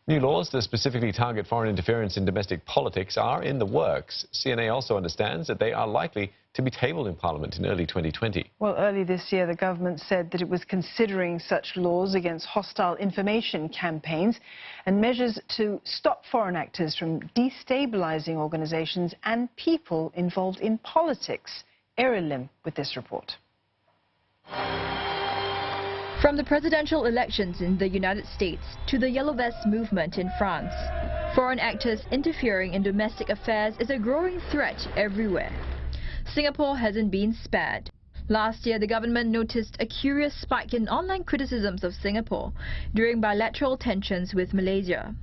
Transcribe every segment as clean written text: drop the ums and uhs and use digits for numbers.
New laws that specifically target foreign interference in domestic politics are in the works. CNA also understands that they are likely to be tabled in Parliament in early 2020. Well, early this year, the government said that it was considering such laws against hostile information campaigns and measures to stop foreign actors from destabilizing organizations and people involved in politics. Ariel Lim with this report. From the presidential elections in the United States to the Yellow Vest movement in France, foreign actors interfering in domestic affairs is a growing threat everywhere. Singapore hasn't been spared. Last year, the government noticed a curious spike in online criticisms of Singapore during bilateral tensions with Malaysia.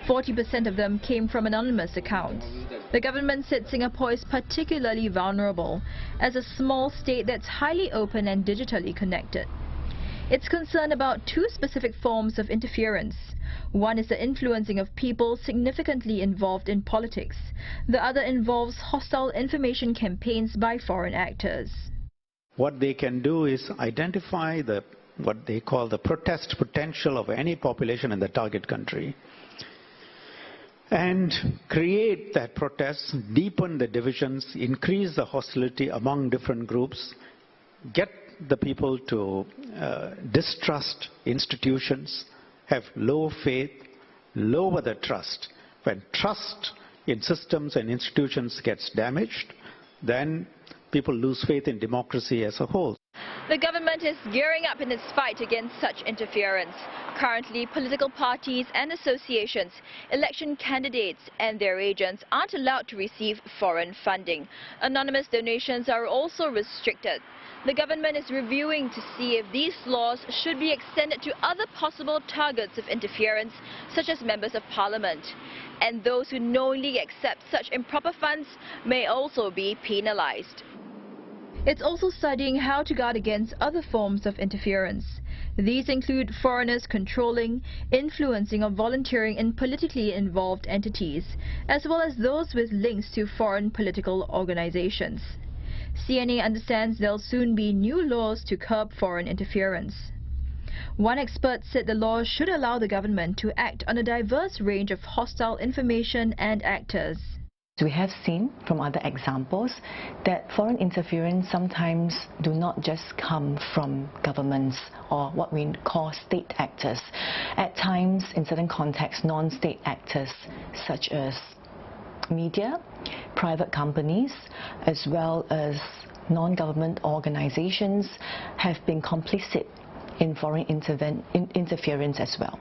40% of them came from anonymous accounts. The government said Singapore is particularly vulnerable as a small state that's highly open and digitally connected. It's concerned about two specific forms of interference. One is the influencing of people significantly involved in politics. The other involves hostile information campaigns by foreign actors. What they can do is identify what they call the protest potential of any population in the target country and create that protest, deepen the divisions, increase the hostility among different groups, get the people to distrust institutions, have low faith, lower the trust. When trust in systems and institutions gets damaged, then people lose faith in democracy as a whole. The government is gearing up in its fight against such interference. Currently, political parties and associations, election candidates and their agents aren't allowed to receive foreign funding. Anonymous donations are also restricted. The government is reviewing to see if these laws should be extended to other possible targets of interference, such as members of parliament. And those who knowingly accept such improper funds may also be penalized. It's also studying how to guard against other forms of interference. These include foreigners controlling, influencing or volunteering in politically involved entities, as well as those with links to foreign political organizations. CNA understands there'll soon be new laws to curb foreign interference. One expert said the law should allow the government to act on a diverse range of hostile information and actors. We have seen from other examples that foreign interference sometimes do not just come from governments or what we call state actors. At times, in certain contexts, non-state actors such as media, private companies, as well as non-government organizations have been complicit in foreign interference as well.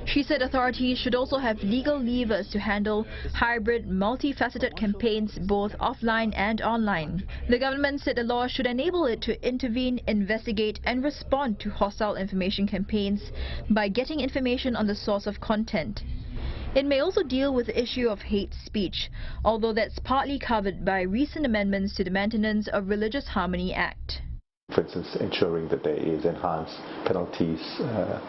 She said authorities should also have legal levers to handle hybrid, multifaceted campaigns both offline and online. The government said the law should enable it to intervene, investigate and respond to hostile information campaigns by getting information on the source of content. It may also deal with the issue of hate speech, although that's partly covered by recent amendments to the Maintenance of Religious Harmony Act. For instance, ensuring that there is enhanced penalties,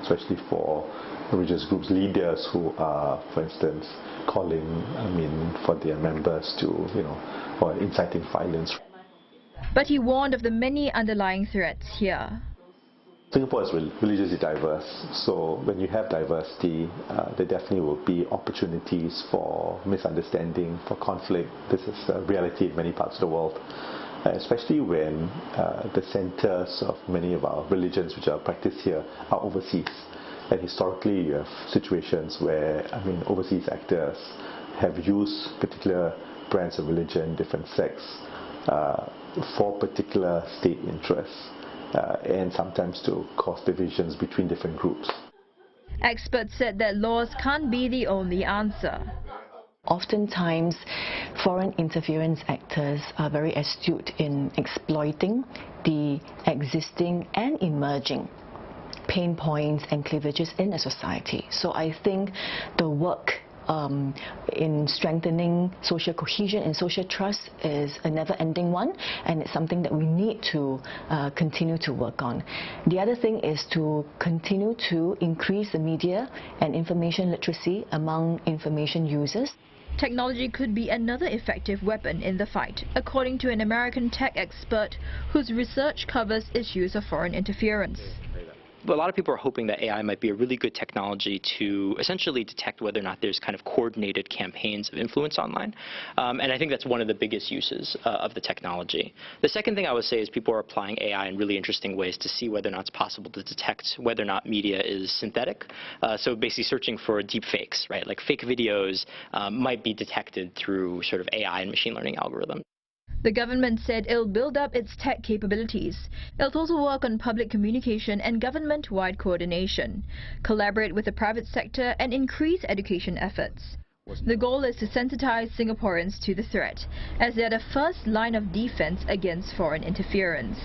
especially for religious groups, leaders who are, for instance, calling, for their members to, or inciting violence. But he warned of the many underlying threats here. Singapore is religiously diverse, so when you have diversity, there definitely will be opportunities for misunderstanding, for conflict. This is a reality in many parts of the world, especially when the centers of many of our religions which are practiced here are overseas. And historically you have situations where, overseas actors have used particular brands of religion, different sects, for particular state interests. And sometimes to cause divisions between different groups. Experts said that laws can't be the only answer. Oftentimes, foreign interference actors are very astute in exploiting the existing and emerging pain points and cleavages in a society. So I think the work in strengthening social cohesion and social trust is a never-ending one, and it's something that we need to continue to work on. The other thing is to continue to increase the media and information literacy among information users. Technology could be another effective weapon in the fight, according to an American tech expert whose research covers issues of foreign interference. a lot of people are hoping that AI might be a really good technology to essentially detect whether or not there's kind of coordinated campaigns of influence online. And I think that's one of the biggest uses of the technology. The second thing I would say is people are applying AI in really interesting ways to see whether or not it's possible to detect whether or not media is synthetic. So basically searching for deep fakes, right? Like fake videos might be detected through sort of AI and machine learning algorithms. The government said it'll build up its tech capabilities. It'll also work on public communication and government-wide coordination, collaborate with the private sector and increase education efforts. The goal is to sensitize Singaporeans to the threat, as they're the first line of defense against foreign interference.